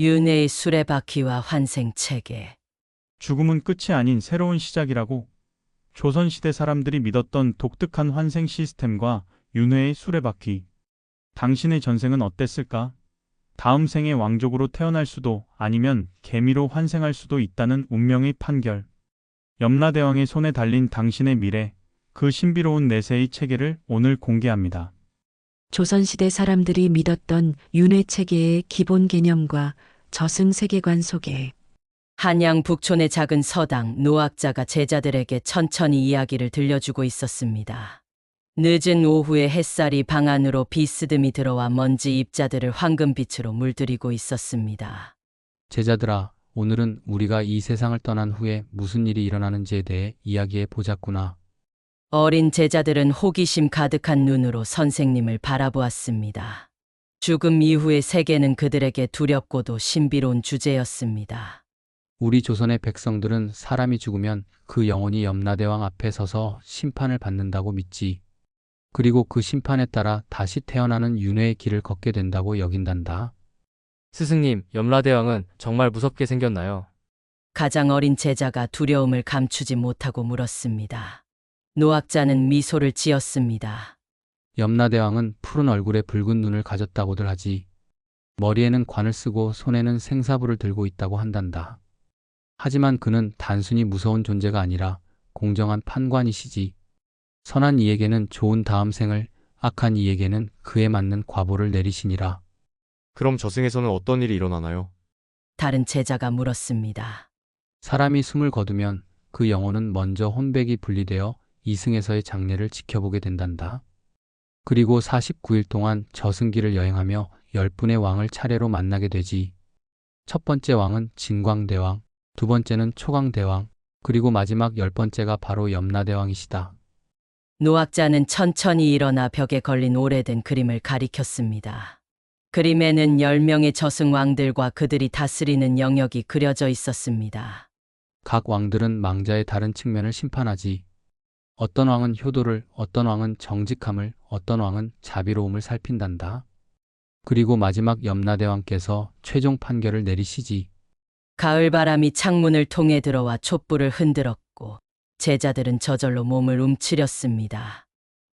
윤회의 수레바퀴와 환생체계. 죽음은 끝이 아닌 새로운 시작이라고. 조선시대 사람들이 믿었던 독특한 환생 시스템과 윤회의 수레바퀴. 당신의 전생은 어땠을까? 다음 생에 왕족으로 태어날 수도 아니면 개미로 환생할 수도 있다는 운명의 판결. 염라대왕의 손에 달린 당신의 미래, 그 신비로운 내세의 체계를 오늘 공개합니다. 조선시대 사람들이 믿었던 윤회 체계의 기본 개념과 저승 세계관 소개. 한양 북촌의 작은 서당 노학자가 제자들에게 천천히 이야기를 들려주고 있었습니다. 늦은 오후에 햇살이 방 안으로 비스듬히 들어와 먼지 입자들을 황금빛으로 물들이고 있었습니다. 제자들아, 오늘은 우리가 이 세상을 떠난 후에 무슨 일이 일어나는지에 대해 이야기해 보자꾸나. 어린 제자들은 호기심 가득한 눈으로 선생님을 바라보았습니다. 죽음 이후의 세계는 그들에게 두렵고도 신비로운 주제였습니다. 우리 조선의 백성들은 사람이 죽으면 그 영혼이 염라대왕 앞에 서서 심판을 받는다고 믿지. 그리고 그 심판에 따라 다시 태어나는 윤회의 길을 걷게 된다고 여긴단다. 스승님, 염라대왕은 정말 무섭게 생겼나요? 가장 어린 제자가 두려움을 감추지 못하고 물었습니다. 노학자는 미소를 지었습니다. 염라대왕은 푸른 얼굴에 붉은 눈을 가졌다고들 하지. 머리에는 관을 쓰고 손에는 생사부를 들고 있다고 한단다. 하지만 그는 단순히 무서운 존재가 아니라 공정한 판관이시지. 선한 이에게는 좋은 다음 생을, 악한 이에게는 그에 맞는 과보를 내리시니라. 그럼 저승에서는 어떤 일이 일어나나요? 다른 제자가 물었습니다. 사람이 숨을 거두면 그 영혼은 먼저 혼백이 분리되어 이승에서의 장례를 지켜보게 된단다. 그리고 49일 동안 저승길을 여행하며 10분의 왕을 차례로 만나게 되지. 첫 번째 왕은 진광대왕, 두 번째는 초광대왕, 그리고 마지막 10번째가 바로 염라대왕이시다. 노학자는 천천히 일어나 벽에 걸린 오래된 그림을 가리켰습니다. 그림에는 10명의 저승 왕들과 그들이 다스리는 영역이 그려져 있었습니다. 각 왕들은 망자의 다른 측면을 심판하지. 어떤 왕은 효도를, 어떤 왕은 정직함을, 어떤 왕은 자비로움을 살핀단다. 그리고 마지막 염라대왕께서 최종 판결을 내리시지. 가을바람이 창문을 통해 들어와 촛불을 흔들었고 제자들은 저절로 몸을 움츠렸습니다.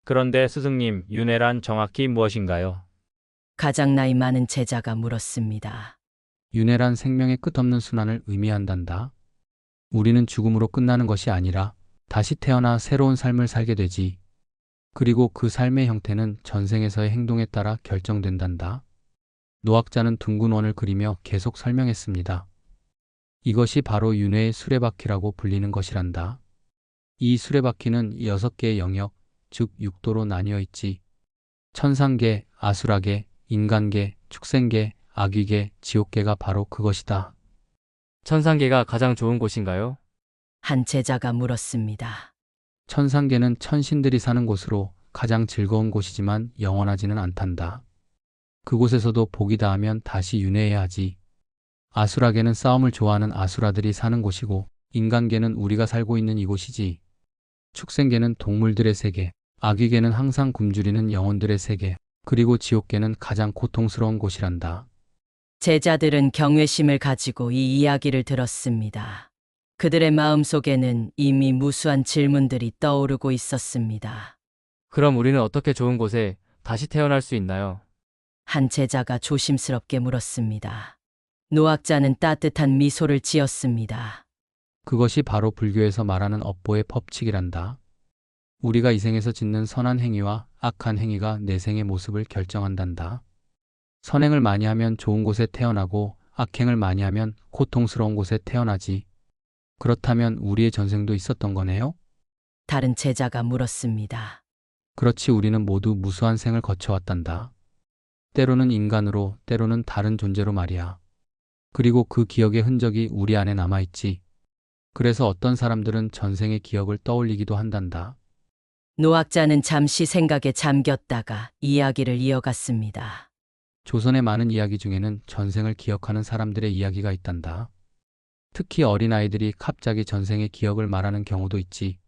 그런데 스승님, 윤회란 정확히 무엇인가요? 가장 나이 많은 제자가 물었습니다. 윤회란 생명의 끝없는 순환을 의미한단다. 우리는 죽음으로 끝나는 것이 아니라 다시 태어나 새로운 삶을 살게 되지. 그리고 그 삶의 형태는 전생에서의 행동에 따라 결정된단다. 노학자는 둥근 원을 그리며 계속 설명했습니다. 이것이 바로 윤회의 수레바퀴라고 불리는 것이란다. 이 수레바퀴는 6개의 영역, 즉 6도로 나뉘어 있지. 천상계, 아수라계, 인간계, 축생계, 악귀계, 지옥계가 바로 그것이다. 천상계가 가장 좋은 곳인가요? 한 제자가 물었습니다. 천상계는 천신들이 사는 곳으로 가장 즐거운 곳이지만 영원하지는 않단다. 그곳에서도 복이 닿으면 다시 윤회해야 하지. 아수라계는 싸움을 좋아하는 아수라들이 사는 곳이고, 인간계는 우리가 살고 있는 이곳이지. 축생계는 동물들의 세계, 악귀계는 항상 굶주리는 영혼들의 세계, 그리고 지옥계는 가장 고통스러운 곳이란다. 제자들은 경외심을 가지고 이 이야기를 들었습니다. 그들의 마음속에는 이미 무수한 질문들이 떠오르고 있었습니다. 그럼 우리는 어떻게 좋은 곳에 다시 태어날 수 있나요? 한 제자가 조심스럽게 물었습니다. 노학자는 따뜻한 미소를 지었습니다. 그것이 바로 불교에서 말하는 업보의 법칙이란다. 우리가 이 생에서 짓는 선한 행위와 악한 행위가 내 생의 모습을 결정한단다. 선행을 많이 하면 좋은 곳에 태어나고 악행을 많이 하면 고통스러운 곳에 태어나지. 그렇다면 우리의 전생도 있었던 거네요? 다른 제자가 물었습니다. 그렇지, 우리는 모두 무수한 생을 거쳐왔단다. 때로는 인간으로, 때로는 다른 존재로 말이야. 그리고 그 기억의 흔적이 우리 안에 남아있지. 그래서 어떤 사람들은 전생의 기억을 떠올리기도 한단다. 노학자는 잠시 생각에 잠겼다가 이야기를 이어갔습니다. 조선의 많은 이야기 중에는 전생을 기억하는 사람들의 이야기가 있단다. 특히 어린아이들이 갑자기 전생의 기억을 말하는 경우도 있지.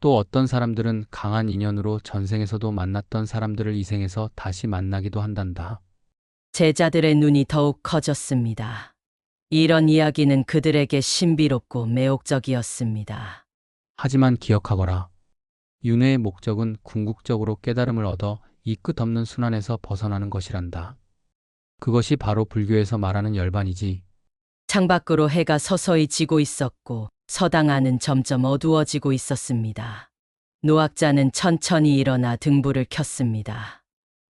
또 어떤 사람들은 강한 인연으로 전생에서도 만났던 사람들을 이 생에서 다시 만나기도 한단다. 제자들의 눈이 더욱 커졌습니다. 이런 이야기는 그들에게 신비롭고 매혹적이었습니다. 하지만 기억하거라. 윤회의 목적은 궁극적으로 깨달음을 얻어 이 끝없는 순환에서 벗어나는 것이란다. 그것이 바로 불교에서 말하는 열반이지. 창밖으로 해가 서서히 지고 있었고 서당 안은 점점 어두워지고 있었습니다. 노학자는 천천히 일어나 등불을 켰습니다.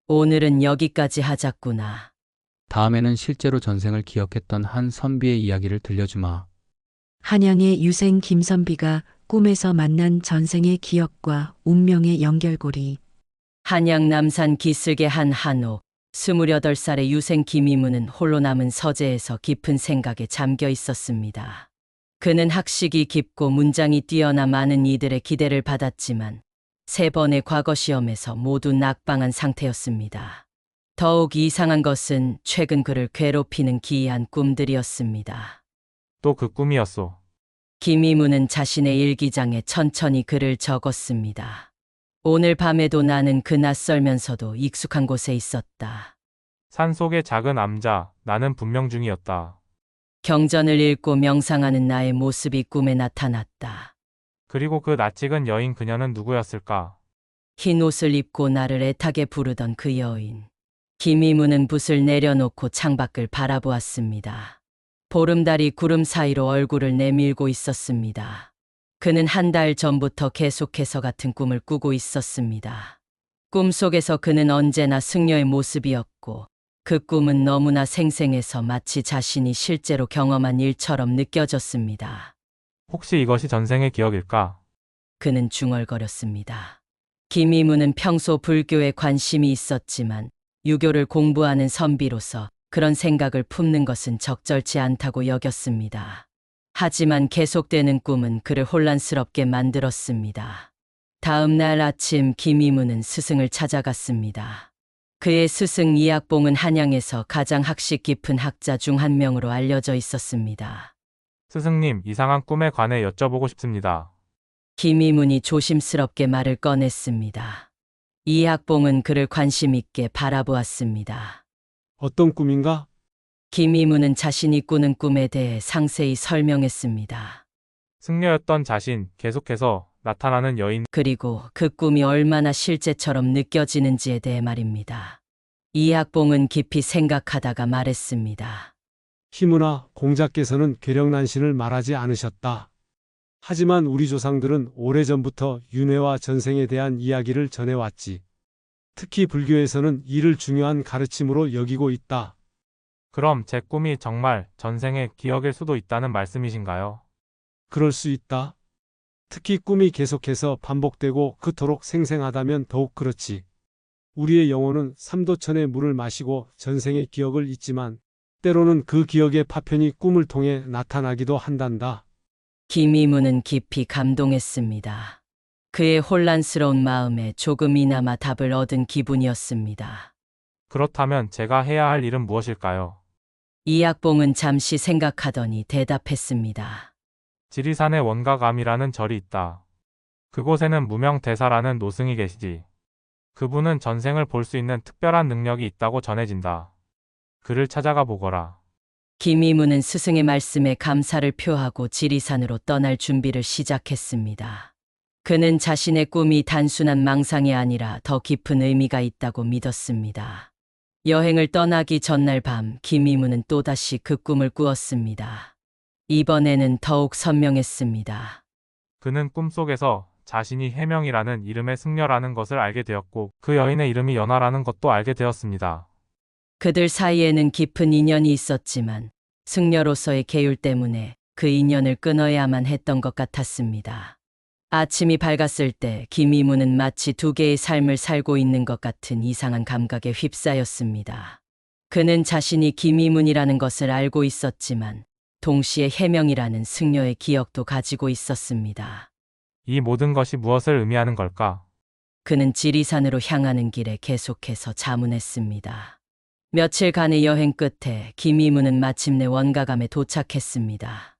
오늘은 여기까지 하자꾸나. 다음에는 실제로 전생을 기억했던 한 선비의 이야기를 들려주마. 한양의 유생 김선비가 꿈에서 만난 전생의 기억과 운명의 연결고리. 한양 남산 기슭의 한 한옥, 28살의 유생 김이무는 홀로 남은 서재에서 깊은 생각에 잠겨 있었습니다. 그는 학식이 깊고 문장이 뛰어나 많은 이들의 기대를 받았지만 3번의 과거 시험에서 모두 낙방한 상태였습니다. 더욱 이상한 것은 최근 그를 괴롭히는 기이한 꿈들이었습니다. 또 그 꿈이었소. 김이무는 자신의 일기장에 천천히 글을 적었습니다. 오늘 밤에도 나는 그 낯설면서도 익숙한 곳에 있었다. 산속의 작은 암자, 나는 분명 중이었다. 경전을 읽고 명상하는 나의 모습이 꿈에 나타났다. 그리고 그 낯익은 여인 그녀는 누구였을까? 흰 옷을 입고 나를 애타게 부르던 그 여인. 김이무는 붓을 내려놓고 창밖을 바라보았습니다. 보름달이 구름 사이로 얼굴을 내밀고 있었습니다. 그는 한 달 전부터 계속해서 같은 꿈을 꾸고 있었습니다. 꿈속에서 그는 언제나 승려의 모습이었고 그 꿈은 너무나 생생해서 마치 자신이 실제로 경험한 일처럼 느껴졌습니다. 혹시 이것이 전생의 기억일까? 그는 중얼거렸습니다. 김이무는 평소 불교에 관심이 있었지만 유교를 공부하는 선비로서 그런 생각을 품는 것은 적절치 않다고 여겼습니다. 하지만 계속되는 꿈은 그를 혼란스럽게 만들었습니다. 다음 날 아침 김이무는 스승을 찾아갔습니다. 그의 스승 이학봉은 한양에서 가장 학식 깊은 학자 중 한 명으로 알려져 있었습니다. 스승님, 이상한 꿈에 관해 여쭤보고 싶습니다. 김이문이 조심스럽게 말을 꺼냈습니다. 이학봉은 그를 관심 있게 바라보았습니다. 어떤 꿈인가? 김이문은 자신이 꾸는 꿈에 대해 상세히 설명했습니다. 승려였던 자신, 계속해서 나타나는 여인, 그리고 그 꿈이 얼마나 실제처럼 느껴지는지에 대해 말입니다. 이학봉은 깊이 생각하다가 말했습니다. 희문아, 공자께서는 괴력난신을 말하지 않으셨다. 하지만 우리 조상들은 오래전부터 윤회와 전생에 대한 이야기를 전해왔지. 특히 불교에서는 이를 중요한 가르침으로 여기고 있다. 그럼 제 꿈이 정말 전생의 기억일 수도 있다는 말씀이신가요? 그럴 수 있다. 특히 꿈이 계속해서 반복되고 그토록 생생하다면 더욱 그렇지. 우리의 영혼은 삼도천의 물을 마시고 전생의 기억을 잊지만 때로는 그 기억의 파편이 꿈을 통해 나타나기도 한단다. 김이문은 깊이 감동했습니다. 그의 혼란스러운 마음에 조금이나마 답을 얻은 기분이었습니다. 그렇다면 제가 해야 할 일은 무엇일까요? 이학봉은 잠시 생각하더니 대답했습니다. 지리산에 원가감이라는 절이 있다. 그곳에는 무명대사라는 노승이 계시지. 그분은 전생을 볼 수 있는 특별한 능력이 있다고 전해진다. 그를 찾아가 보거라. 김이문은 스승의 말씀에 감사를 표하고 지리산으로 떠날 준비를 시작했습니다. 그는 자신의 꿈이 단순한 망상이 아니라 더 깊은 의미가 있다고 믿었습니다. 여행을 떠나기 전날 밤 김이문은 또다시 그 꿈을 꾸었습니다. 이번에는 더욱 선명했습니다. 그는 꿈속에서 자신이 해명이라는 이름의 승려라는 것을 알게 되었고 그 여인의 이름이 연하라는 것도 알게 되었습니다. 그들 사이에는 깊은 인연이 있었지만 승려로서의 계율 때문에 그 인연을 끊어야만 했던 것 같았습니다. 아침이 밝았을 때 김이문은 마치 두 개의 삶을 살고 있는 것 같은 이상한 감각에 휩싸였습니다. 그는 자신이 김이문이라는 것을 알고 있었지만 동시에 해명이라는 승려의 기억도 가지고 있었습니다. 이 모든 것이 무엇을 의미하는 걸까? 그는 지리산으로 향하는 길에 계속해서 자문했습니다. 며칠간의 여행 끝에 김이문은 마침내 원가감에 도착했습니다.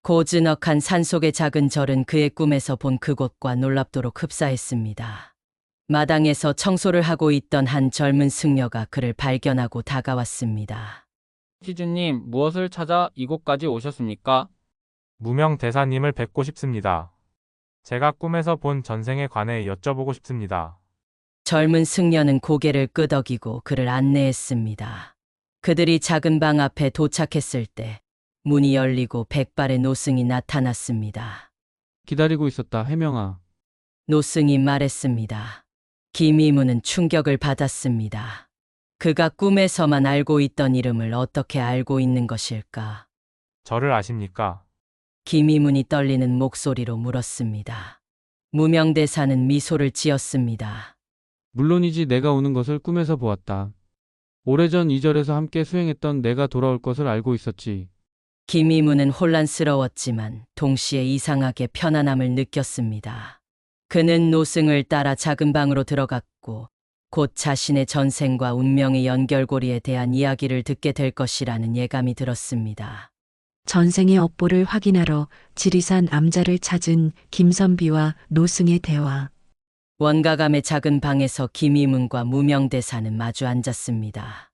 고즈넉한 산속의 작은 절은 그의 꿈에서 본 그곳과 놀랍도록 흡사했습니다. 마당에서 청소를 하고 있던 한 젊은 승려가 그를 발견하고 다가왔습니다. 시주님, 무엇을 찾아 이곳까지 오셨습니까? 무명 대사님을 뵙고 싶습니다. 제가 꿈에서 본 전생에 관해 여쭤보고 싶습니다. 젊은 승려는 고개를 끄덕이고 그를 안내했습니다. 그들이 작은 방 앞에 도착했을 때 문이 열리고 백발의 노승이 나타났습니다. 기다리고 있었다, 해명아. 노승이 말했습니다. 김이문은 충격을 받았습니다. 그가 꿈에서만 알고 있던 이름을 어떻게 알고 있는 것일까? 저를 아십니까? 김이문이 떨리는 목소리로 물었습니다. 무명대사는 미소를 지었습니다. 물론이지, 내가 오는 것을 꿈에서 보았다. 오래전 이 절에서 함께 수행했던 내가 돌아올 것을 알고 있었지. 김이문은 혼란스러웠지만 동시에 이상하게 편안함을 느꼈습니다. 그는 노승을 따라 작은 방으로 들어갔고 곧 자신의 전생과 운명의 연결고리에 대한 이야기를 듣게 될 것이라는 예감이 들었습니다. 전생의 업보를 확인하러 지리산 암자를 찾은 김선비와 노승의 대화. 원가감의 작은 방에서 김이문과 무명대사는 마주 앉았습니다.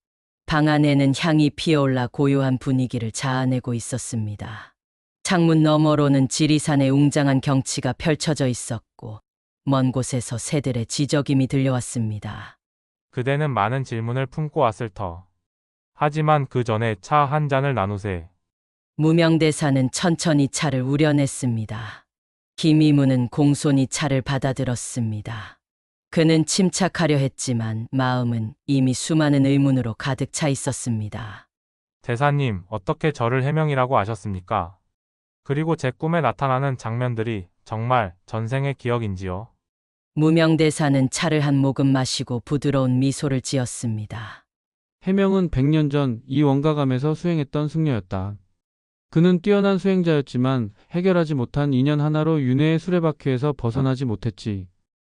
방 안에는 향이 피어올라 고요한 분위기를 자아내고 있었습니다. 창문 너머로는 지리산의 웅장한 경치가 펼쳐져 있었고 먼 곳에서 새들의 지저귀이 들려왔습니다. 그대는 많은 질문을 품고 왔을 터. 하지만 그 전에 차 한 잔을 나누세. 무명대사는 천천히 차를 우려냈습니다. 김이문은 공손히 차를 받아들었습니다. 그는 침착하려 했지만 마음은 이미 수많은 의문으로 가득 차 있었습니다. 대사님, 어떻게 저를 해명이라고 아셨습니까? 그리고 제 꿈에 나타나는 장면들이 정말 전생의 기억인지요? 무명대사는 차를 한 모금 마시고 부드러운 미소를 지었습니다. 해명은 100년 전 이 원가감에서 수행했던 승려였다. 그는 뛰어난 수행자였지만 해결하지 못한 인연 하나로 윤회의 수레바퀴에서 벗어나지 못했지.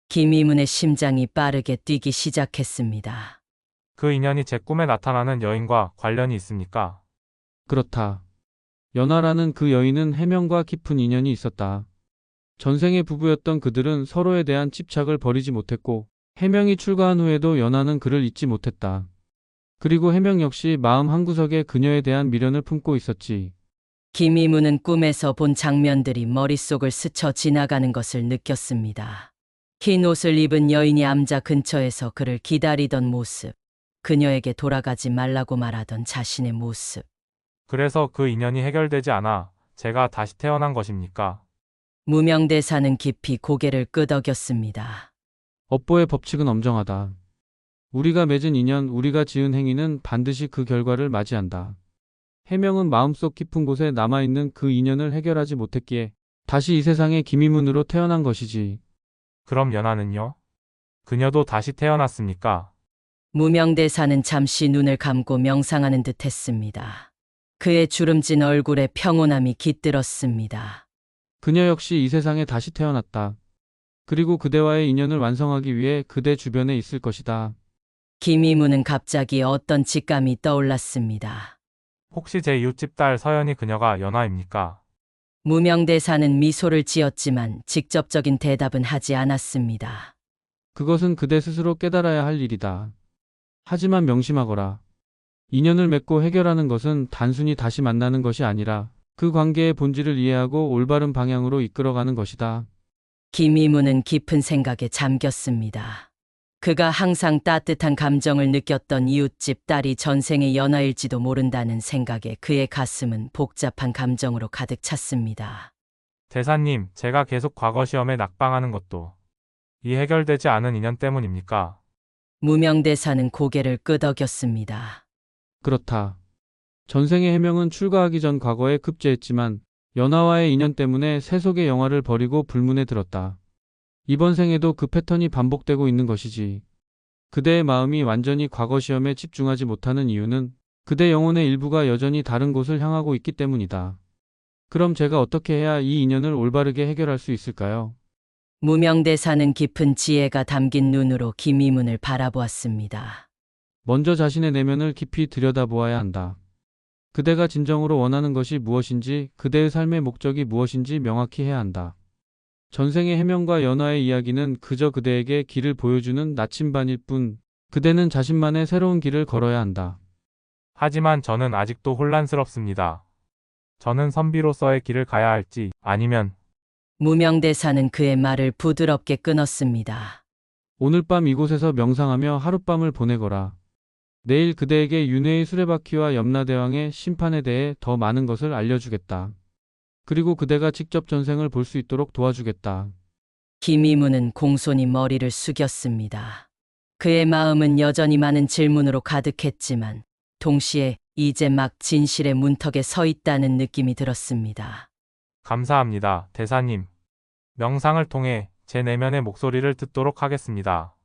김이문의 심장이 빠르게 뛰기 시작했습니다. 그 인연이 제 꿈에 나타나는 여인과 관련이 있습니까? 그렇다. 연하라는 그 여인은 해명과 깊은 인연이 있었다. 전생의 부부였던 그들은 서로에 대한 집착을 버리지 못했고 해명이 출가한 후에도 연하는 그를 잊지 못했다. 그리고 해명 역시 마음 한구석에 그녀에 대한 미련을 품고 있었지. 김이문은 꿈에서 본 장면들이 머릿속을 스쳐 지나가는 것을 느꼈습니다. 흰 옷을 입은 여인이 암자 근처에서 그를 기다리던 모습, 그녀에게 돌아가지 말라고 말하던 자신의 모습. 그래서 그 인연이 해결되지 않아 제가 다시 태어난 것입니까? 무명대사는 깊이 고개를 끄덕였습니다. 업보의 법칙은 엄정하다. 우리가 맺은 인연, 우리가 지은 행위는 반드시 그 결과를 맞이한다. 해명은 마음속 깊은 곳에 남아있는 그 인연을 해결하지 못했기에 다시 이 세상의 김이문으로 태어난 것이지. 그럼 연하는요? 그녀도 다시 태어났습니까? 무명대사는 잠시 눈을 감고 명상하는 듯 했습니다. 그의 주름진 얼굴에 평온함이 깃들었습니다. 그녀 역시 이 세상에 다시 태어났다. 그리고 그대와의 인연을 완성하기 위해 그대 주변에 있을 것이다. 김이문은 갑자기 어떤 직감이 떠올랐습니다. 혹시 제 이웃집 딸 서연이 그녀가 연하입니까? 무명대사는 미소를 지었지만 직접적인 대답은 하지 않았습니다. 그것은 그대 스스로 깨달아야 할 일이다. 하지만 명심하거라. 인연을 맺고 해결하는 것은 단순히 다시 만나는 것이 아니라 그 관계의 본질을 이해하고 올바른 방향으로 이끌어가는 것이다. 김이문은 깊은 생각에 잠겼습니다. 그가 항상 따뜻한 감정을 느꼈던 이웃집 딸이 전생의 연하일지도 모른다는 생각에 그의 가슴은 복잡한 감정으로 가득 찼습니다. 대사님, 제가 계속 과거 시험에 낙방하는 것도 이 해결되지 않은 인연 때문입니까? 무명대사는 고개를 끄덕였습니다. 그렇다. 전생의 해명은 출가하기 전 과거에 급제했지만 연하와의 인연 때문에 세속의 영화를 버리고 불문에 들었다. 이번 생에도 그 패턴이 반복되고 있는 것이지. 그대의 마음이 완전히 과거 시험에 집중하지 못하는 이유는 그대 영혼의 일부가 여전히 다른 곳을 향하고 있기 때문이다. 그럼 제가 어떻게 해야 이 인연을 올바르게 해결할 수 있을까요? 무명대사는 깊은 지혜가 담긴 눈으로 김이문을 바라보았습니다. 먼저 자신의 내면을 깊이 들여다보아야 한다. 그대가 진정으로 원하는 것이 무엇인지, 그대의 삶의 목적이 무엇인지 명확히 해야 한다. 전생의 해명과 연화의 이야기는 그저 그대에게 길을 보여주는 나침반일 뿐, 그대는 자신만의 새로운 길을 걸어야 한다. 하지만 저는 아직도 혼란스럽습니다. 저는 선비로서의 길을 가야 할지 아니면 무명대사는 그의 말을 부드럽게 끊었습니다. 오늘 밤 이곳에서 명상하며 하룻밤을 보내거라. 내일 그대에게 윤회의 수레바퀴와 염라대왕의 심판에 대해 더 많은 것을 알려주겠다. 그리고 그대가 직접 전생을 볼 수 있도록 도와주겠다. 김이문은 공손히 머리를 숙였습니다. 그의 마음은 여전히 많은 질문으로 가득했지만 동시에 이제 막 진실의 문턱에 서 있다는 느낌이 들었습니다. 감사합니다, 대사님. 명상을 통해 제 내면의 목소리를 듣도록 하겠습니다.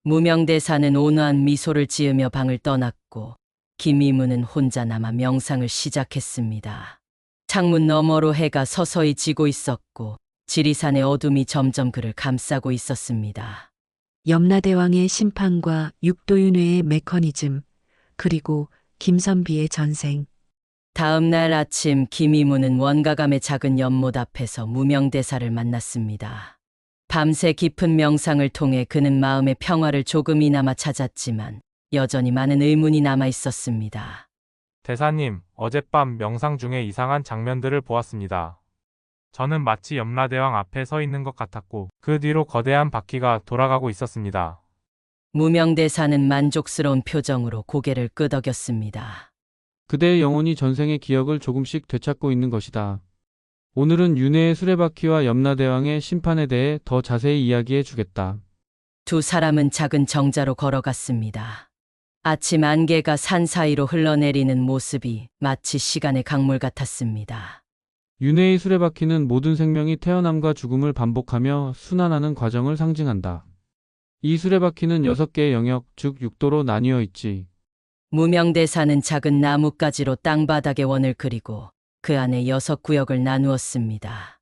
무명대사는 온화한 미소를 지으며 방을 떠났고 김이문은 혼자 남아 명상을 시작했습니다. 창문 너머로 해가 서서히 지고 있었고 지리산의 어둠이 점점 그를 감싸고 있었습니다. 염라대왕의 심판과 육도윤회의 메커니즘, 그리고 김선비의 전생. 다음 날 아침 김이문은 원가감의 작은 연못 앞에서 무명대사를 만났습니다. 밤새 깊은 명상을 통해 그는 마음의 평화를 조금이나마 찾았지만 여전히 많은 의문이 남아 있었습니다. 대사님, 어젯밤 명상 중에 이상한 장면들을 보았습니다. 저는 마치 염라대왕 앞에 서 있는 것 같았고 그 뒤로 거대한 바퀴가 돌아가고 있었습니다. 무명대사는 만족스러운 표정으로 고개를 끄덕였습니다. 그대의 영혼이 전생의 기억을 조금씩 되찾고 있는 것이다. 오늘은 윤회의 수레바퀴와 염라대왕의 심판에 대해 더 자세히 이야기해 주겠다. 두 사람은 작은 정자로 걸어갔습니다. 아침 안개가 산 사이로 흘러내리는 모습이 마치 시간의 강물 같았습니다. 윤회의 수레바퀴는 모든 생명이 태어남과 죽음을 반복하며 순환하는 과정을 상징한다. 이 수레바퀴는 6개의 영역, 즉 6도로 나뉘어 있지. 무명대사는 작은 나뭇가지로 땅바닥에 원을 그리고 그 안에 6구역을 나누었습니다.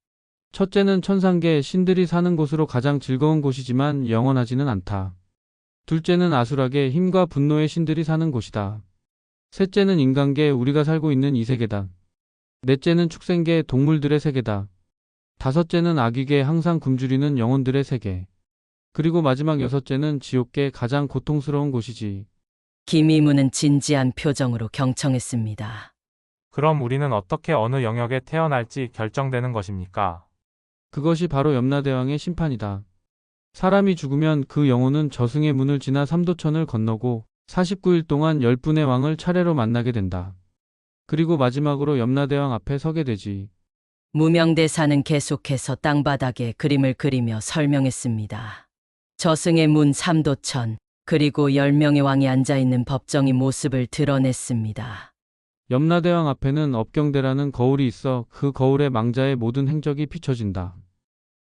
첫째는 천상계, 신들이 사는 곳으로 가장 즐거운 곳이지만 영원하지는 않다. 둘째는 아수라계, 힘과 분노의 신들이 사는 곳이다. 셋째는 인간계, 우리가 살고 있는 이 세계다. 넷째는 축생계, 동물들의 세계다. 다섯째는 아귀계, 항상 굶주리는 영혼들의 세계. 그리고 마지막 6째는 지옥계, 가장 고통스러운 곳이지. 김이문은 진지한 표정으로 경청했습니다. 그럼 우리는 어떻게 어느 영역에 태어날지 결정되는 것입니까? 그것이 바로 염라대왕의 심판이다. 사람이 죽으면 그 영혼은 저승의 문을 지나 삼도천을 건너고 49일 동안 10분의 왕을 차례로 만나게 된다. 그리고 마지막으로 염라대왕 앞에 서게 되지. 무명대사는 계속해서 땅바닥에 그림을 그리며 설명했습니다. 저승의 문 삼도천, 그리고 10명의 왕이 앉아있는 법정이 모습을 드러냈습니다. 염라대왕 앞에는 업경대라는 거울이 있어 그 거울에 망자의 모든 행적이 비춰진다.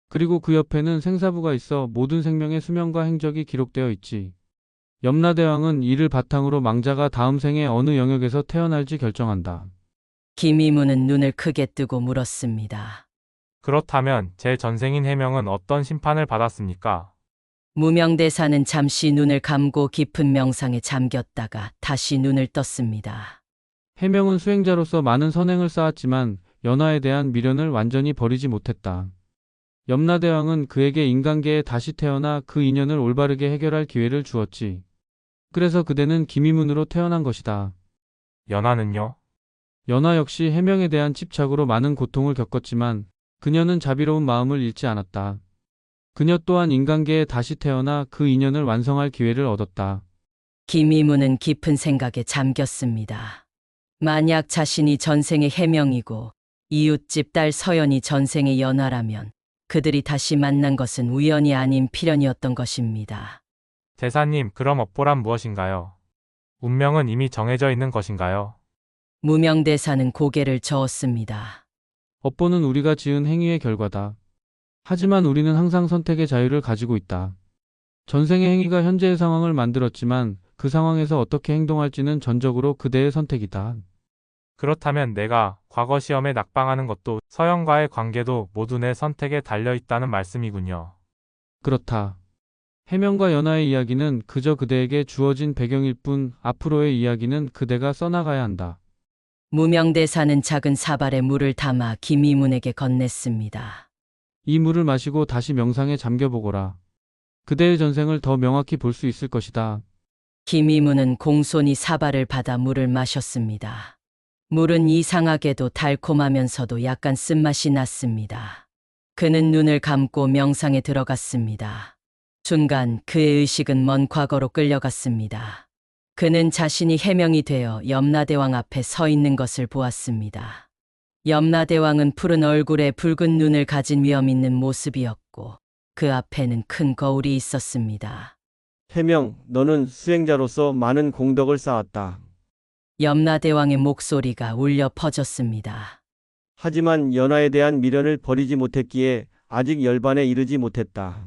그리고 그 옆에는 생사부가 있어 모든 생명의 수명과 행적이 기록되어 있지. 염라대왕은 이를 바탕으로 망자가 다음 생에 어느 영역에서 태어날지 결정한다. 김이문은 눈을 크게 뜨고 물었습니다. 그렇다면 제 전생인 해명은 어떤 심판을 받았습니까? 무명대사는 잠시 눈을 감고 깊은 명상에 잠겼다가 다시 눈을 떴습니다. 해명은 수행자로서 많은 선행을 쌓았지만 연화에 대한 미련을 완전히 버리지 못했다. 염라대왕은 그에게 인간계에 다시 태어나 그 인연을 올바르게 해결할 기회를 주었지. 그래서 그대는 김이문으로 태어난 것이다. 연하는요? 연화 역시 해명에 대한 집착으로 많은 고통을 겪었지만 그녀는 자비로운 마음을 잃지 않았다. 그녀 또한 인간계에 다시 태어나 그 인연을 완성할 기회를 얻었다. 김이문은 깊은 생각에 잠겼습니다. 만약 자신이 전생의 해명이고 이웃집 딸 서연이 전생의 연하라면 그들이 다시 만난 것은 우연이 아닌 필연이었던 것입니다. 대사님, 그럼 업보란 무엇인가요? 운명은 이미 정해져 있는 것인가요? 무명대사는 고개를 저었습니다. 업보는 우리가 지은 행위의 결과다. 하지만 우리는 항상 선택의 자유를 가지고 있다. 전생의 행위가 현재의 상황을 만들었지만 그 상황에서 어떻게 행동할지는 전적으로 그대의 선택이다. 그렇다면 내가 과거 시험에 낙방하는 것도 서연과의 관계도 모두 내 선택에 달려 있다는 말씀이군요. 그렇다. 해명과 연하의 이야기는 그저 그대에게 주어진 배경일 뿐 앞으로의 이야기는 그대가 써나가야 한다. 무명대사는 작은 사발에 물을 담아 김이문에게 건넸습니다. 이 물을 마시고 다시 명상에 잠겨보거라. 그대의 전생을 더 명확히 볼 수 있을 것이다. 김이문은 공손히 사발을 받아 물을 마셨습니다. 물은 이상하게도 달콤하면서도 약간 쓴맛이 났습니다. 그는 눈을 감고 명상에 들어갔습니다. 순간 그의 의식은 먼 과거로 끌려갔습니다. 그는 자신이 해명이 되어 염라대왕 앞에 서 있는 것을 보았습니다. 염라대왕은 푸른 얼굴에 붉은 눈을 가진 위험 있는 모습이었고 그 앞에는 큰 거울이 있었습니다. 해명, 너는 수행자로서 많은 공덕을 쌓았다. 염라대왕의 목소리가 울려 퍼졌습니다. 하지만 연하에 대한 미련을 버리지 못했기에 아직 열반에 이르지 못했다.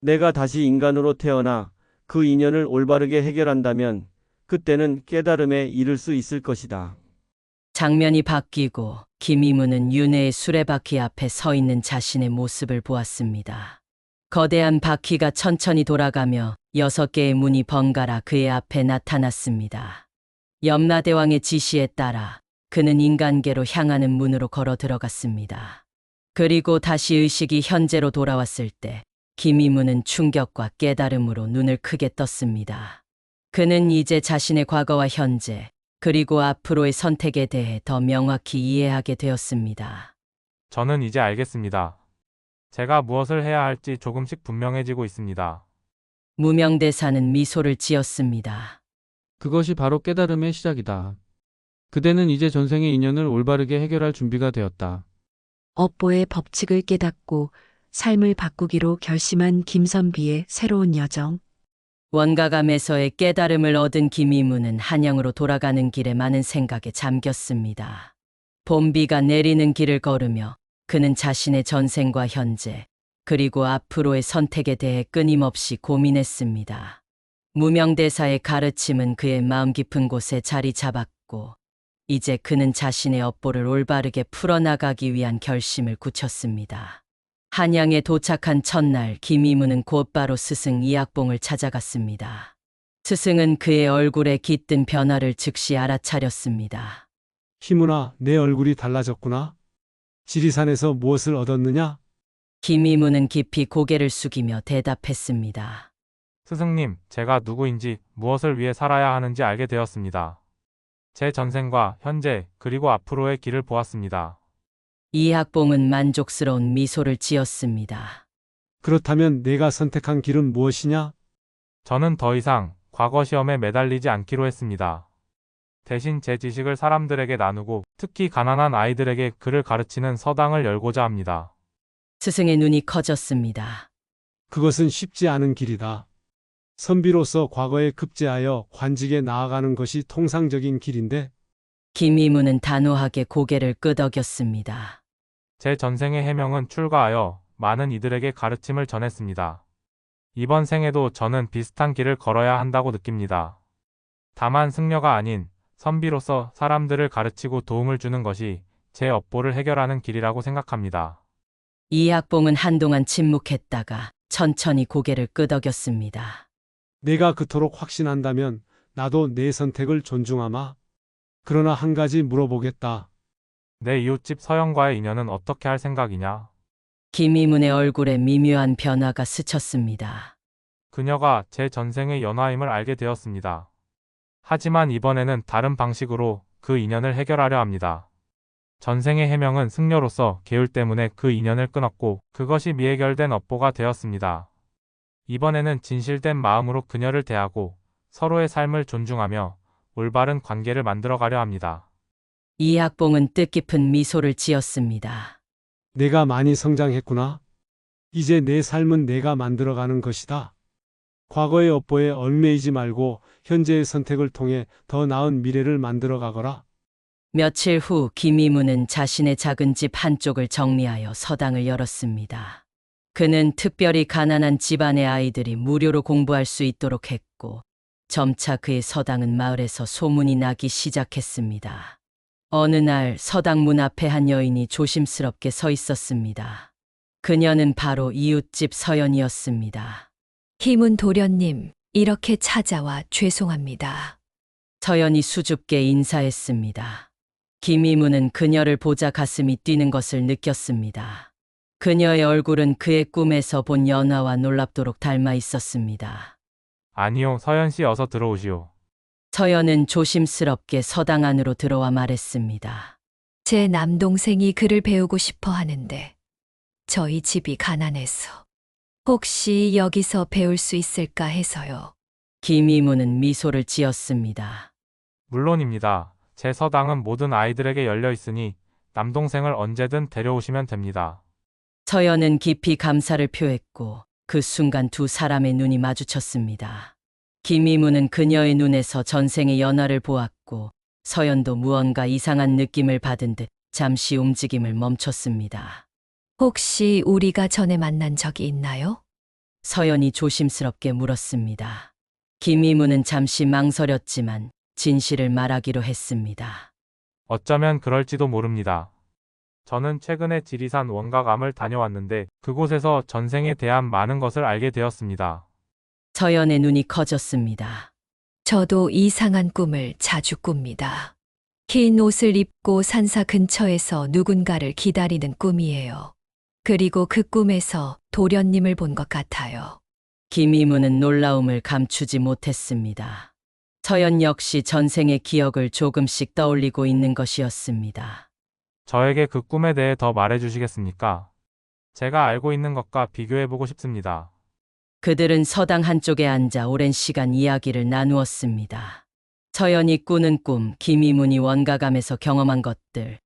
내가 다시 인간으로 태어나 그 인연을 올바르게 해결한다면 그때는 깨달음에 이를 수 있을 것이다. 장면이 바뀌고 김이문은 윤회의 수레바퀴 앞에 서 있는 자신의 모습을 보았습니다. 거대한 바퀴가 천천히 돌아가며 6개의 문이 번갈아 그의 앞에 나타났습니다. 염라대왕의 지시에 따라 그는 인간계로 향하는 문으로 걸어 들어갔습니다. 그리고 다시 의식이 현재로 돌아왔을 때 김이문은 충격과 깨달음으로 눈을 크게 떴습니다. 그는 이제 자신의 과거와 현재 그리고 앞으로의 선택에 대해 더 명확히 이해하게 되었습니다. 저는 이제 알겠습니다. 제가 무엇을 해야 할지 조금씩 분명해지고 있습니다. 무명대사는 미소를 지었습니다. 그것이 바로 깨달음의 시작이다. 그대는 이제 전생의 인연을 올바르게 해결할 준비가 되었다. 업보의 법칙을 깨닫고 삶을 바꾸기로 결심한 김선비의 새로운 여정. 원가감에서의 깨달음을 얻은 김이문은 한양으로 돌아가는 길에 많은 생각에 잠겼습니다. 봄비가 내리는 길을 걸으며 그는 자신의 전생과 현재 그리고 앞으로의 선택에 대해 끊임없이 고민했습니다. 무명대사의 가르침은 그의 마음 깊은 곳에 자리 잡았고 이제 그는 자신의 업보를 올바르게 풀어나가기 위한 결심을 굳혔습니다. 한양에 도착한 첫날 김이문은 곧바로 스승 이학봉을 찾아갔습니다. 스승은 그의 얼굴에 깃든 변화를 즉시 알아차렸습니다. 희문아, 내 얼굴이 달라졌구나. 지리산에서 무엇을 얻었느냐? 김이문은 깊이 고개를 숙이며 대답했습니다. 스승님, 제가 누구인지 무엇을 위해 살아야 하는지 알게 되었습니다. 제 전생과 현재 그리고 앞으로의 길을 보았습니다. 이학봉은 만족스러운 미소를 지었습니다. 그렇다면 내가 선택한 길은 무엇이냐? 저는 더 이상 과거 시험에 매달리지 않기로 했습니다. 대신 제 지식을 사람들에게 나누고 특히 가난한 아이들에게 글을 가르치는 서당을 열고자 합니다. 스승의 눈이 커졌습니다. 그것은 쉽지 않은 길이다. 선비로서 과거에 급제하여 관직에 나아가는 것이 통상적인 길인데 김이문은 단호하게 고개를 끄덕였습니다. 제 전생의 해명은 출가하여 많은 이들에게 가르침을 전했습니다. 이번 생에도 저는 비슷한 길을 걸어야 한다고 느낍니다. 다만 승려가 아닌 선비로서 사람들을 가르치고 도움을 주는 것이 제 업보를 해결하는 길이라고 생각합니다. 이학봉은 한동안 침묵했다가 천천히 고개를 끄덕였습니다. 내가 그토록 확신한다면 나도 내 선택을 존중하마. 그러나 한 가지 물어보겠다. 내 이웃집 서영과의 인연은 어떻게 할 생각이냐? 김이문의 얼굴에 미묘한 변화가 스쳤습니다. 그녀가 제 전생의 연화임을 알게 되었습니다. 하지만 이번에는 다른 방식으로 그 인연을 해결하려 합니다. 전생의 해명은 승려로서 계율 때문에 그 인연을 끊었고 그것이 미해결된 업보가 되었습니다. 이번에는 진실된 마음으로 그녀를 대하고 서로의 삶을 존중하며 올바른 관계를 만들어가려 합니다. 이학봉은 뜻깊은 미소를 지었습니다. 내가 많이 성장했구나. 이제 내 삶은 내가 만들어가는 것이다. 과거의 업보에 얽매이지 말고 현재의 선택을 통해 더 나은 미래를 만들어가거라. 며칠 후 김이문은 자신의 작은 집 한쪽을 정리하여 서당을 열었습니다. 그는 특별히 가난한 집안의 아이들이 무료로 공부할 수 있도록 했고 점차 그의 서당은 마을에서 소문이 나기 시작했습니다. 어느 날 서당 문 앞에 한 여인이 조심스럽게 서 있었습니다. 그녀는 바로 이웃집 서연이었습니다. 희문 도련님, 이렇게 찾아와 죄송합니다. 서연이 수줍게 인사했습니다. 김이문은 그녀를 보자 가슴이 뛰는 것을 느꼈습니다. 그녀의 얼굴은 그의 꿈에서 본 연하와 놀랍도록 닮아 있었습니다. 아니요, 서연 씨 어서 들어오시오. 서연은 조심스럽게 서당 안으로 들어와 말했습니다. 제 남동생이 글을 배우고 싶어 하는데 저희 집이 가난해서 혹시 여기서 배울 수 있을까 해서요. 김이문은 미소를 지었습니다. 물론입니다. 제 서당은 모든 아이들에게 열려 있으니 남동생을 언제든 데려오시면 됩니다. 서연은 깊이 감사를 표했고 그 순간 두 사람의 눈이 마주쳤습니다. 김이문은 그녀의 눈에서 전생의 연하를 보았고 서연도 무언가 이상한 느낌을 받은 듯 잠시 움직임을 멈췄습니다. 혹시 우리가 전에 만난 적이 있나요? 서연이 조심스럽게 물었습니다. 김이문은 잠시 망설였지만 진실을 말하기로 했습니다. 어쩌면 그럴지도 모릅니다. 저는 최근에 지리산 원가감을 다녀왔는데 그곳에서 전생에 대한 많은 것을 알게 되었습니다. 서연의 눈이 커졌습니다. 저도 이상한 꿈을 자주 꿉니다. 흰 옷을 입고 산사 근처에서 누군가를 기다리는 꿈이에요. 그리고 그 꿈에서 도련님을 본 것 같아요. 김이문은 놀라움을 감추지 못했습니다. 서연 역시 전생의 기억을 조금씩 떠올리고 있는 것이었습니다. 저에게 그 꿈에 대해 더 말해 주시겠습니까? 제가 알고 있는 것과 비교해보고 싶습니다. 그들은 서당 한쪽에 앉아 오랜 시간 이야기를 나누었습니다. 서연이 꾸는 꿈, 김이문이 원가감에서 경험한 것들,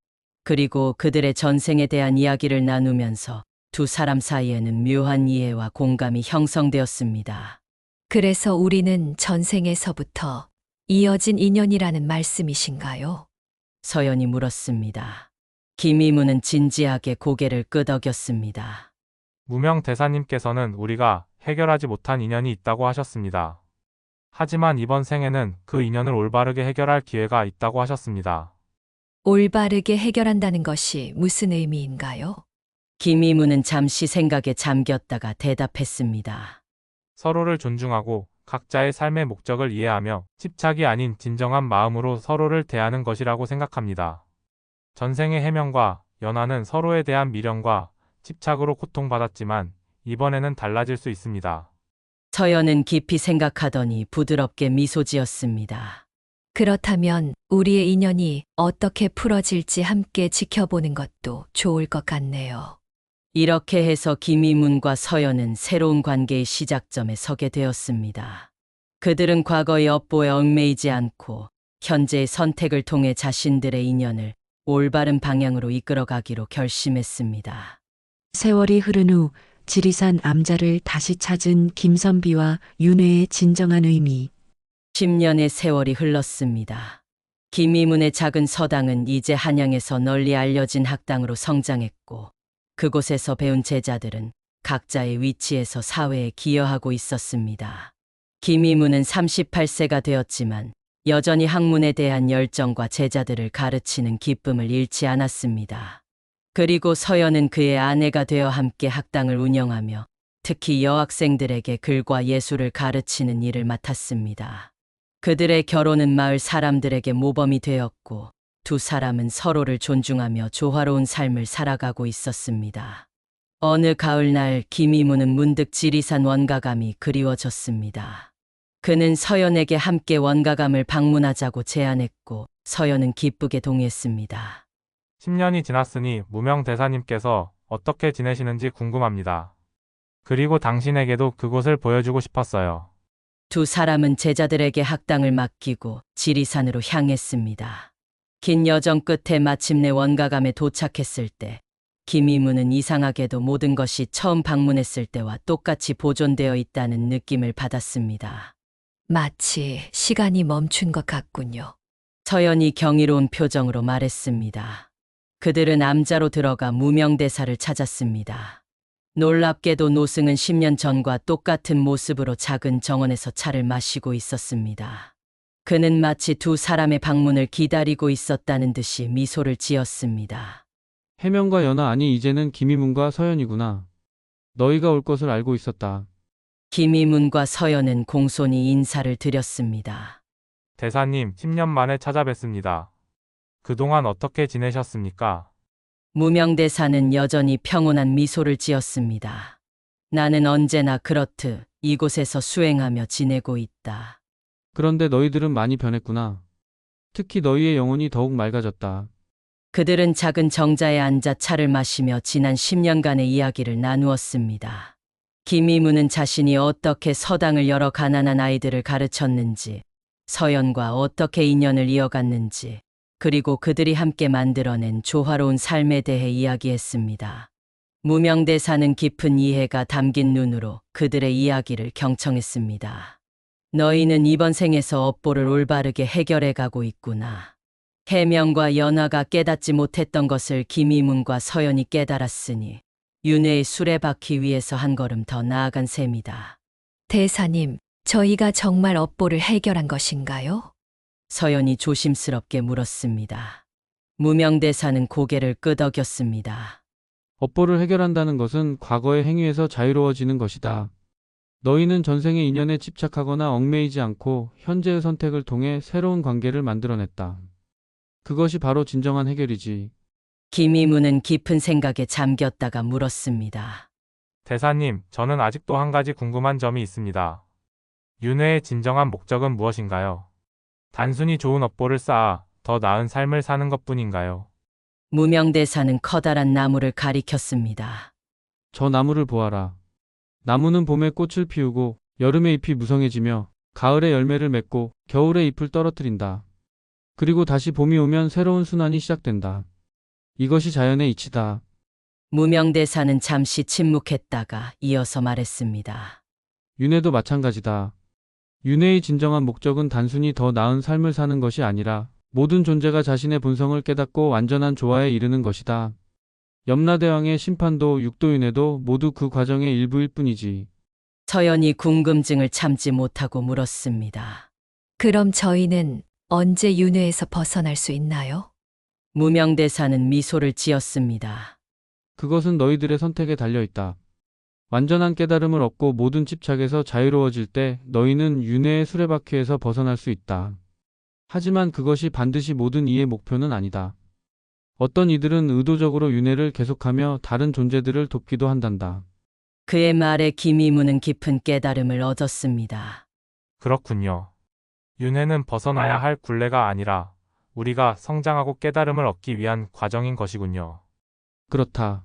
그리고 그들의 전생에 대한 이야기를 나누면서 두 사람 사이에는 묘한 이해와 공감이 형성되었습니다. 그래서 우리는 전생에서부터 이어진 인연이라는 말씀이신가요? 서연이 물었습니다. 김이문은 진지하게 고개를 끄덕였습니다. 무명 대사님께서는 우리가 해결하지 못한 인연이 있다고 하셨습니다. 하지만 이번 생에는 그 인연을 올바르게 해결할 기회가 있다고 하셨습니다. 올바르게 해결한다는 것이 무슨 의미인가요? 김이문은 잠시 생각에 잠겼다가 대답했습니다. 서로를 존중하고 각자의 삶의 목적을 이해하며 집착이 아닌 진정한 마음으로 서로를 대하는 것이라고 생각합니다. 전생의 해명과 연하는 서로에 대한 미련과 집착으로 고통받았지만 이번에는 달라질 수 있습니다. 서연은 깊이 생각하더니 부드럽게 미소 지었습니다. 그렇다면 우리의 인연이 어떻게 풀어질지 함께 지켜보는 것도 좋을 것 같네요. 이렇게 해서 김이문과 서연은 새로운 관계의 시작점에 서게 되었습니다. 그들은 과거의 업보에 얽매이지 않고 현재의 선택을 통해 자신들의 인연을 올바른 방향으로 이끌어가기로 결심했습니다. 세월이 흐른 후 지리산 암자를 다시 찾은 김선비와 윤회의 진정한 의미. 10년의 세월이 흘렀습니다. 김이문의 작은 서당은 이제 한양에서 널리 알려진 학당으로 성장했고 그곳에서 배운 제자들은 각자의 위치에서 사회에 기여하고 있었습니다. 김이문은 38세가 되었지만 여전히 학문에 대한 열정과 제자들을 가르치는 기쁨을 잃지 않았습니다. 그리고 서연은 그의 아내가 되어 함께 학당을 운영하며 특히 여학생들에게 글과 예술을 가르치는 일을 맡았습니다. 그들의 결혼은 마을 사람들에게 모범이 되었고 두 사람은 서로를 존중하며 조화로운 삶을 살아가고 있었습니다. 어느 가을날 김이문은 문득 지리산 원가감이 그리워졌습니다. 그는 서연에게 함께 원가감을 방문하자고 제안했고 서연은 기쁘게 동의했습니다. 10년이 지났으니 무명 대사님께서 어떻게 지내시는지 궁금합니다. 그리고 당신에게도 그곳을 보여주고 싶었어요. 두 사람은 제자들에게 학당을 맡기고 지리산으로 향했습니다. 긴 여정 끝에 마침내 원가감에 도착했을 때 김이문은 이상하게도 모든 것이 처음 방문했을 때와 똑같이 보존되어 있다는 느낌을 받았습니다. 마치 시간이 멈춘 것 같군요. 서연이 경이로운 표정으로 말했습니다. 그들은 암자로 들어가 무명대사를 찾았습니다. 놀랍게도 노승은 10년 전과 똑같은 모습으로 작은 정원에서 차를 마시고 있었습니다. 그는 마치 두 사람의 방문을 기다리고 있었다는 듯이 미소를 지었습니다. 해명과 연하 아니 이제는 김이문과 서연이구나. 너희가 올 것을 알고 있었다. 김이문과 서연은 공손히 인사를 드렸습니다. 대사님, 10년 만에 찾아뵙습니다. 그동안 어떻게 지내셨습니까? 무명대사는 여전히 평온한 미소를 지었습니다. 나는 언제나 그렇듯 이곳에서 수행하며 지내고 있다. 그런데 너희들은 많이 변했구나. 특히 너희의 영혼이 더욱 맑아졌다. 그들은 작은 정자에 앉아 차를 마시며 지난 10년간의 이야기를 나누었습니다. 김이문은 자신이 어떻게 서당을 열어 가난한 아이들을 가르쳤는지, 서연과 어떻게 인연을 이어갔는지, 그리고 그들이 함께 만들어낸 조화로운 삶에 대해 이야기했습니다. 무명대사는 깊은 이해가 담긴 눈으로 그들의 이야기를 경청했습니다. 너희는 이번 생에서 업보를 올바르게 해결해 가고 있구나. 해명과 연화가 깨닫지 못했던 것을 김이문과 서연이 깨달았으니 윤회의 수레바퀴 위에서 한 걸음 더 나아간 셈이다. 대사님, 저희가 정말 업보를 해결한 것인가요? 서연이 조심스럽게 물었습니다. 무명대사는 고개를 끄덕였습니다. 업보를 해결한다는 것은 과거의 행위에서 자유로워지는 것이다. 너희는 전생의 인연에 집착하거나 얽매이지 않고 현재의 선택을 통해 새로운 관계를 만들어냈다. 그것이 바로 진정한 해결이지. 김이문은 깊은 생각에 잠겼다가 물었습니다. 대사님, 저는 아직도 한 가지 궁금한 점이 있습니다. 윤회의 진정한 목적은 무엇인가요? 단순히 좋은 업보를 쌓아 더 나은 삶을 사는 것뿐인가요? 무명대사는 커다란 나무를 가리켰습니다. 저 나무를 보아라. 나무는 봄에 꽃을 피우고 여름에 잎이 무성해지며 가을에 열매를 맺고 겨울에 잎을 떨어뜨린다. 그리고 다시 봄이 오면 새로운 순환이 시작된다. 이것이 자연의 이치다. 무명대사는 잠시 침묵했다가 이어서 말했습니다. 윤회도 마찬가지다. 윤회의 진정한 목적은 단순히 더 나은 삶을 사는 것이 아니라 모든 존재가 자신의 본성을 깨닫고 완전한 조화에 이르는 것이다. 염라대왕의 심판도 육도윤회도 모두 그 과정의 일부일 뿐이지. 서연이 궁금증을 참지 못하고 물었습니다. 그럼 저희는 언제 윤회에서 벗어날 수 있나요? 무명대사는 미소를 지었습니다. 그것은 너희들의 선택에 달려있다. 완전한 깨달음을 얻고 모든 집착에서 자유로워질 때 너희는 윤회의 수레바퀴에서 벗어날 수 있다. 하지만 그것이 반드시 모든 이의 목표는 아니다. 어떤 이들은 의도적으로 윤회를 계속하며 다른 존재들을 돕기도 한단다. 그의 말에 김이문은 깊은 깨달음을 얻었습니다. 그렇군요. 윤회는 벗어나야 할 굴레가 아니라 우리가 성장하고 깨달음을 얻기 위한 과정인 것이군요. 그렇다.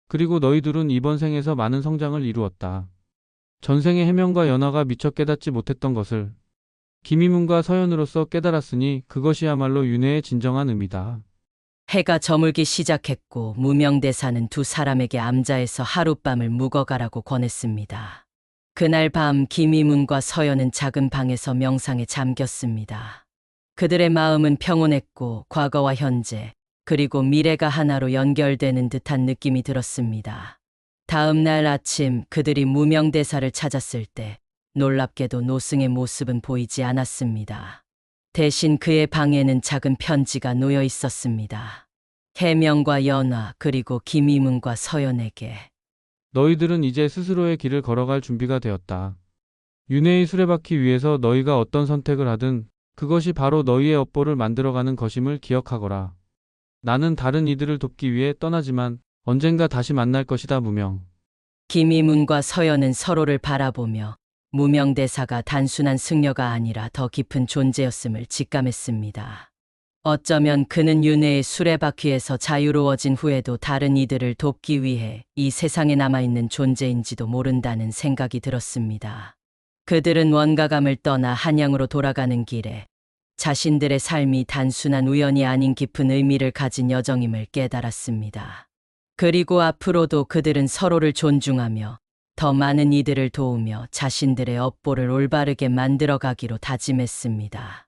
그리고 너희들은 이번 생에서 많은 성장을 이루었다. 전생의 해명과 연화가 미처 깨닫지 못했던 것을 김이문과 서연으로서 깨달았으니 그것이야말로 윤회의 진정한 의미다. 해가 저물기 시작했고 무명대사는 두 사람에게 암자에서 하룻밤을 묵어가라고 권했습니다. 그날 밤 김이문과 서연은 작은 방에서 명상에 잠겼습니다. 그들의 마음은 평온했고 과거와 현재 그리고 미래가 하나로 연결되는 듯한 느낌이 들었습니다. 다음 날 아침 그들이 무명대사를 찾았을 때 놀랍게도 노승의 모습은 보이지 않았습니다. 대신 그의 방에는 작은 편지가 놓여 있었습니다. 해명과 연화 그리고 김이문과 서연에게. 너희들은 이제 스스로의 길을 걸어갈 준비가 되었다. 윤회의 수레바퀴 위에서 너희가 어떤 선택을 하든 그것이 바로 너희의 업보를 만들어가는 것임을 기억하거라. 나는 다른 이들을 돕기 위해 떠나지만 언젠가 다시 만날 것이다 무명. 김이문과 서연은 서로를 바라보며 무명대사가 단순한 승려가 아니라 더 깊은 존재였음을 직감했습니다. 어쩌면 그는 윤회의 수레바퀴에서 자유로워진 후에도 다른 이들을 돕기 위해 이 세상에 남아있는 존재인지도 모른다는 생각이 들었습니다. 그들은 원가감을 떠나 한양으로 돌아가는 길에 자신들의 삶이 단순한 우연이 아닌 깊은 의미를 가진 여정임을 깨달았습니다. 그리고 앞으로도 그들은 서로를 존중하며 더 많은 이들을 도우며 자신들의 업보를 올바르게 만들어가기로 다짐했습니다.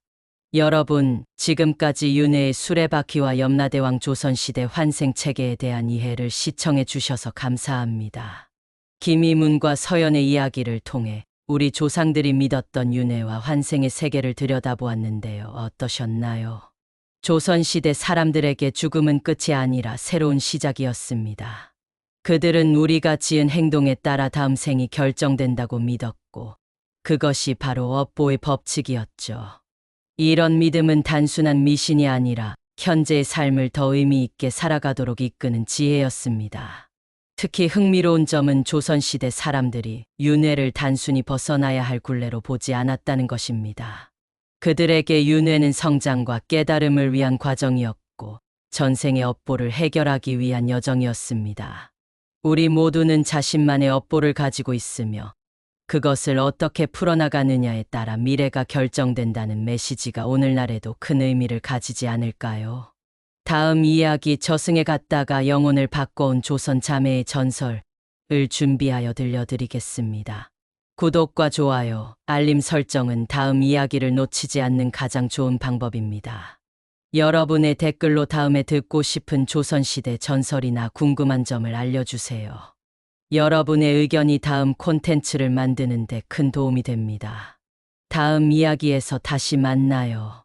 여러분, 지금까지 윤회의 수레바퀴와 염라대왕 조선시대 환생체계에 대한 이해를 시청해 주셔서 감사합니다. 김이문과 서연의 이야기를 통해 우리 조상들이 믿었던 윤회와 환생의 세계를 들여다보았는데요. 어떠셨나요? 조선시대 사람들에게 죽음은 끝이 아니라 새로운 시작이었습니다. 그들은 우리가 지은 행동에 따라 다음 생이 결정된다고 믿었고 그것이 바로 업보의 법칙이었죠. 이런 믿음은 단순한 미신이 아니라 현재의 삶을 더 의미 있게 살아가도록 이끄는 지혜였습니다. 특히 흥미로운 점은 조선시대 사람들이 윤회를 단순히 벗어나야 할 굴레로 보지 않았다는 것입니다. 그들에게 윤회는 성장과 깨달음을 위한 과정이었고 전생의 업보를 해결하기 위한 여정이었습니다. 우리 모두는 자신만의 업보를 가지고 있으며 그것을 어떻게 풀어나가느냐에 따라 미래가 결정된다는 메시지가 오늘날에도 큰 의미를 가지지 않을까요? 다음 이야기 저승에 갔다가 영혼을 바꿔온 조선 자매의 전설을 준비하여 들려드리겠습니다. 구독과 좋아요, 알림 설정은 다음 이야기를 놓치지 않는 가장 좋은 방법입니다. 여러분의 댓글로 다음에 듣고 싶은 조선시대 전설이나 궁금한 점을 알려주세요. 여러분의 의견이 다음 콘텐츠를 만드는 데 큰 도움이 됩니다. 다음 이야기에서 다시 만나요.